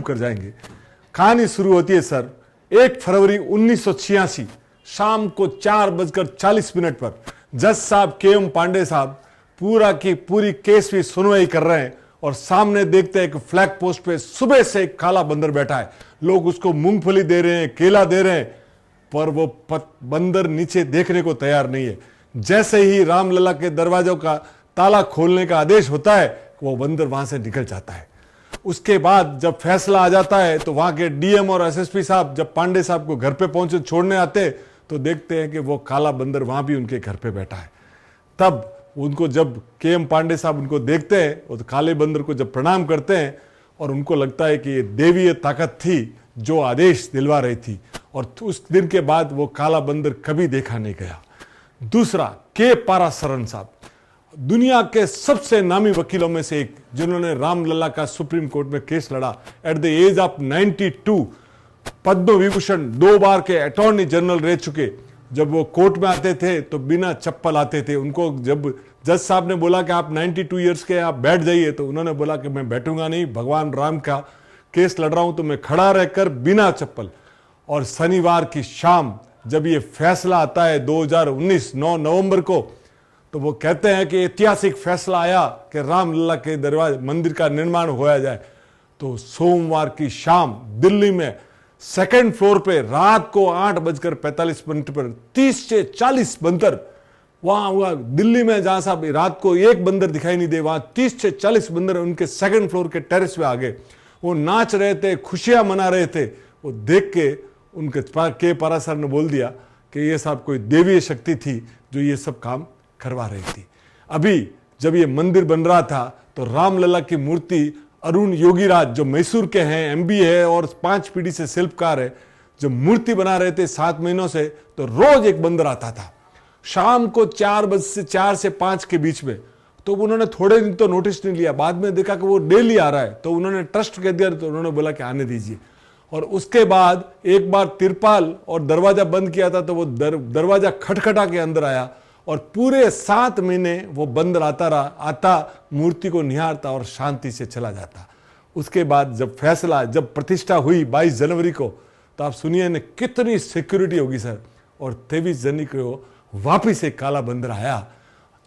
कर जाएंगे। कहानी शुरू होती है सर 1 फरवरी 1986 शाम को 4:40 पर जज साहब KM पांडे साहब पूरा की पूरी केस की सुनवाई कर रहे हैं और सामने देखते हैं कि फ्लैग पोस्ट पे सुबह से एक काला बंदर बैठा है। लोग उसको मूंगफली दे रहे हैं, केला दे रहे हैं, पर वो बंदर नीचे देखने को तैयार नहीं है। जैसे ही रामलला के दरवाजों का ताला खोलने का आदेश होता है वो बंदर वहां से निकल जाता है। उसके बाद जब फैसला आ जाता है तो वहां के DM और SSP साहब जब पांडे साहब को घर पे पहुंचे छोड़ने आते तो देखते हैं कि वो काला बंदर वहां भी उनके घर पे बैठा है। तब उनको जब KM पांडे साहब उनको देखते हैं और तो काले बंदर को जब प्रणाम करते हैं और उनको लगता है कि ये देवीय ताकत थी जो आदेश दिलवा रही थी, और उस दिन के बाद वो काला बंदर कभी देखा नहीं गया। दूसरा K पारासरन साहब, दुनिया के सबसे नामी वकीलों में से एक, जिन्होंने रामलला का सुप्रीम कोर्ट में केस लड़ा at the age of 92, Padma Vibhushan 2 बार के अटॉर्नी जनरल रह चुके। जब वो कोर्ट में आते थे तो बिना चप्पल आते थे। उनको जब जज साहब ने बोला कि आप 92 ईयर्स के आप बैठ जाइए, तो उन्होंने बोला कि मैं बैठूंगा नहीं, भगवान राम का केस लड़ रहा हूं तो मैं खड़ा रहकर बिना चप्पल। और शनिवार की शाम जब ये फैसला आता है 2019 9 नवंबर को, तो वो कहते हैं कि ऐतिहासिक फैसला आया कि रामलला के दरवाजे मंदिर का निर्माण होया जाए। तो सोमवार की शाम दिल्ली में 2nd फ्लोर पे रात को 8:45 पर 30 से 40 बंदर वहां हुआ। दिल्ली में जहां साहब रात को एक बंदर दिखाई नहीं दे, वहां 30 से 40 बंदर उनके 2nd फ्लोर के टेरेस पे आ गए। वो नाच रहे थे, खुशियां मना रहे थे। वो देख के उनके K पारासर ने बोल दिया कि ये साहब कोई देवीय शक्ति थी जो ये सब काम करवा रही थी। अभी जब ये मंदिर बन रहा था तो रामलला की मूर्ति अरुण योगीराज जो मैसूर के हैं, MBA है और 5 पीढ़ी से शिल्पकार है, जो मूर्ति बना रहे थे 7 महीनों से, तो रोज एक बंदर आता था शाम को 4 से 5 के बीच में। तो उन्होंने थोड़े दिन तो नोटिस नहीं लिया, बाद में देखा कि वो डेली आ रहा है, तो उन्होंने ट्रस्ट कह दिया, तो उन्होंने बोला कि आने दीजिए। और उसके बाद एक बार तिरपाल और दरवाजा बंद किया था तो वो दरवाजा खटखटा के अंदर आया और पूरे 7 महीने वो बंदर आता रहा, आता मूर्ति को निहारता और शांति से चला जाता। उसके बाद जब फैसला, जब प्रतिष्ठा हुई 22 जनवरी को, तो आप सुनिए ने कितनी सिक्योरिटी होगी सर। और 23 जनवरी को वापिस एक काला बंदर आया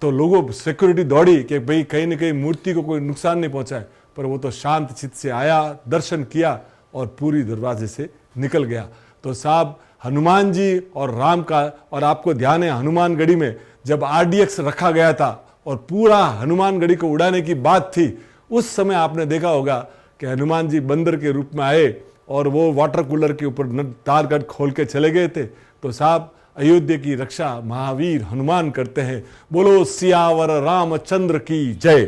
तो लोगों सिक्योरिटी दौड़ी कि भाई कहीं ना कहीं मूर्ति को कोई नुकसान नहीं पहुंचाए, पर वो तो शांत चित्त से आया, दर्शन किया और पूरी दरवाजे से निकल गया। तो साहब हनुमान जी और राम का, और आपको ध्यान है हनुमानगढ़ी में जब RDX रखा गया था और पूरा हनुमानगढ़ी को उड़ाने की बात थी, उस समय आपने देखा होगा कि हनुमान जी बंदर के रूप में आए और वो वाटर कूलर के ऊपर तारगढ़ खोल के चले गए थे। तो साहब अयोध्या की रक्षा महावीर हनुमान करते हैं। बोलो सियावर रामचंद्र की जय।